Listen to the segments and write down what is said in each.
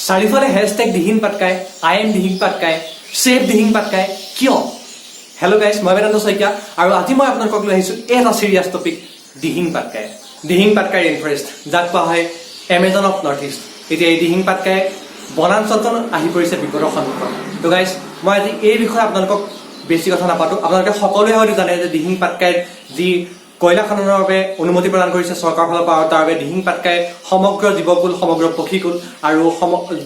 চাৰিফালে hashtag Dihing Patkai I am Dihing Patkai save Dihing Patkai কিয় hello' guys মই বেদান্ত শইকীয়া আৰু আজি মই আপোনালোকক লৈ আহিছোঁ এটা serious topic Dihing Patkai rain forest যাক কোৱা হয় এমেজন অফ নৰ্থ ইষ্ট এতিয়া এই দিহিং পাটকাই বনাঞ্চলখন আহি পৰিছে বিপদৰ সন্মুখত তো গাইজ মই আজি এই বিষয়ে আপোনালোকক বেছি কথা নাপাতো আপোনালোকে সকলোৱে হয়তো জানে যে দিহিং পাটকাইৰ যি কয়লা খননৰ বাবে অনুমতি প্ৰদান কৰিছে চৰকাৰৰ ফালৰ পৰা তাৰ বাবে দিহিং পাটকাই সমগ্ৰ জীৱকুল সমগ্ৰ পক্ষীকুল আৰু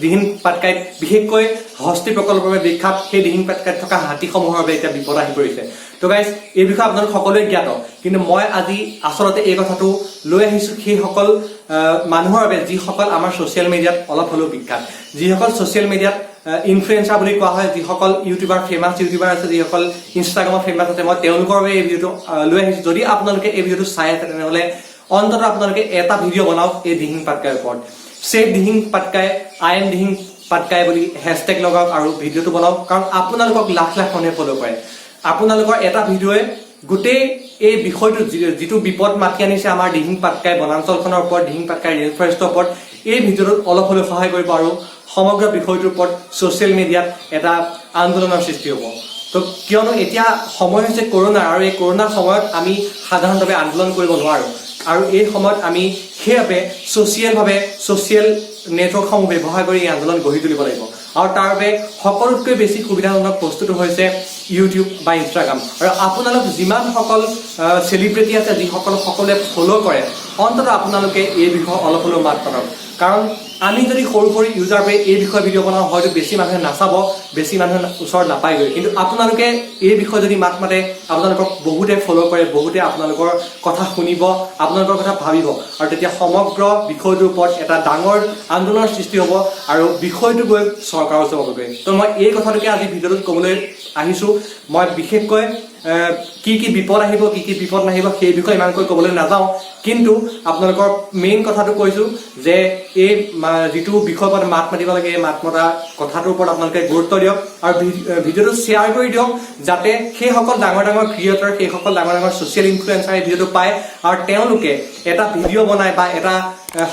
দিহিং পাটকাইত বিশেষকৈ হস্তি প্ৰকল্পৰ বাবে বিখ্যাত সেই দিহিং পাটকাইত থকা হাতীসমূহৰ বাবে এতিয়া বিপদ আহি পৰিছে তো গাইজ এই বিষয়ে আপোনালোক সকলোৱে জ্ঞাত কিন্তু মই আজি আচলতে এই কথাটো লৈ আহিছোঁ সেইসকল মানুহৰ বাবে যিসকল আমাৰ ছ'চিয়েল মিডিয়াত অলপ হ'লেও বিখ্যাত যিসকল ছ'চিয়েল মিডিয়াত ইনফ্লুৱেঞ্চাৰ বুলি কোৱা হয় যিসকল ইউটিউবাৰ ফেমাছ ইউটিউবাৰ আছে যিসকল ইনষ্টাগ্ৰামত ফেমাছ আছে মই তেওঁলোকৰ বাবে এই ভিডিঅ'টো লৈ আহিছোঁ যদি আপোনালোকে এই ভিডিঅ'টো চাই আছে তেনেহ'লে অন্ততঃ আপোনালোকে এটা ভিডিঅ' বনাওক এই দিহিং পাটকাইৰ ওপৰত save Dihing Patkai I am Dihing Patkai বুলি হেশটেগ লগাওক আৰু ভিডিঅ'টো বনাওক কাৰণ আপোনালোকক লাখ লাখ মানুহে ফ'ল' কৰে আপোনালোকৰ এটা ভিডিঅ'য়ে গোটেই এই বিষয়টো যিটো বিপদ মাতি আনিছে আমাৰ দিহিং পাটকাই বনাঞ্চলখনৰ ওপৰত দিহিং পাটকাই ৰেইন ফৰেষ্টৰ ওপৰত এই ভিডিঅ'টোত অলপ হ'লেও সহায় কৰিব আৰু সমগ্ৰ বিষয়টোৰ ওপৰত ছ'চিয়েল মিডিয়াত এটা আন্দোলনৰ সৃষ্টি হ'ব তো কিয়নো এতিয়া সময় হৈছে কৰোণাৰ আৰু এই কৰোণাৰ সময়ত আমি সাধাৰণভাৱে আন্দোলন কৰিব নোৱাৰোঁ আৰু এই সময়ত আমি সেইবাবে ছ'চিয়েল নেটৱৰ্কসমূহ ব্যৱহাৰ কৰি এই আন্দোলন গঢ়ি তুলিব লাগিব আৰু তাৰ বাবে সকলোতকৈ বেছি সুবিধাজনক বস্তুটো হৈছে ইউটিউব বা ইনষ্টাগ্ৰাম আৰু আপোনালোক যিমানসকল চেলিব্ৰিটি আছে সকলোৱে ফ'ল' কৰে অন্ততঃ আপোনালোকে এই বিষয়ে অলপ হ'লেও মাত মাতক কাৰণ আমি যদি সৰু ইউজাৰবোৰে এই বিষয়ে ভিডিঅ' বনাওঁ হয়তো বেছি মানুহে নাচাব বেছি মানুহে ওচৰত নাপায়গৈ কিন্তু আপোনালোকে এই বিষয়ে যদি মাত মাতে আপোনালোকক বহুতে ফ'ল' কৰে বহুতে আপোনালোকৰ কথা শুনিব আপোনালোকৰ কথা ভাবিব আৰু তেতিয়া সমগ্ৰ বিষয়টোৰ ওপৰত এটা ডাঙৰ আন্দোলনৰ সৃষ্টি হ'ব আৰু বিষয়টো গৈ চৰকাৰৰ ওচৰত হ'বগৈ তো মই এই কথাটোকে আজি ভিডিঅ'টোত ক'বলৈ আহিছোঁ মই বিশেষকৈ কি বিপদ আহিব কি বিপদ নাহিব সেই বিষয়ে ইমানকৈ ক'বলৈ নাযাওঁ কিন্তু আপোনালোকৰ মেইন কথাটো কৈছোঁ যে এই যিটো বিষয়ৰ ওপৰত মাত মাতিব লাগে এই মাত মতা কথাটোৰ ওপৰত আপোনালোকে গুৰুত্ব দিয়ক আৰু ভিডিঅ'টো শ্বেয়াৰ কৰি দিয়ক যাতে সেইসকল ডাঙৰ ক্ৰিয়েটৰ সেইসকল ডাঙৰ ছ'চিয়েল ইনফ্লুৱেঞ্চাৰ এই ভিডিঅ'টো পায় আৰু তেওঁলোকে এটা ভিডিঅ' বনায় বা এটা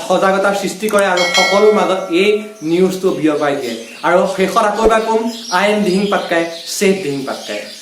সজাগতাৰ সৃষ্টি কৰে আৰু সকলোৰ মাজত এই নিউজটো বিয়পাই দিয়ে আৰু শেষত আকৌ এবাৰ ক'ম আই এম দিহিং পাটকাই সেভ দিহিং পাটকাই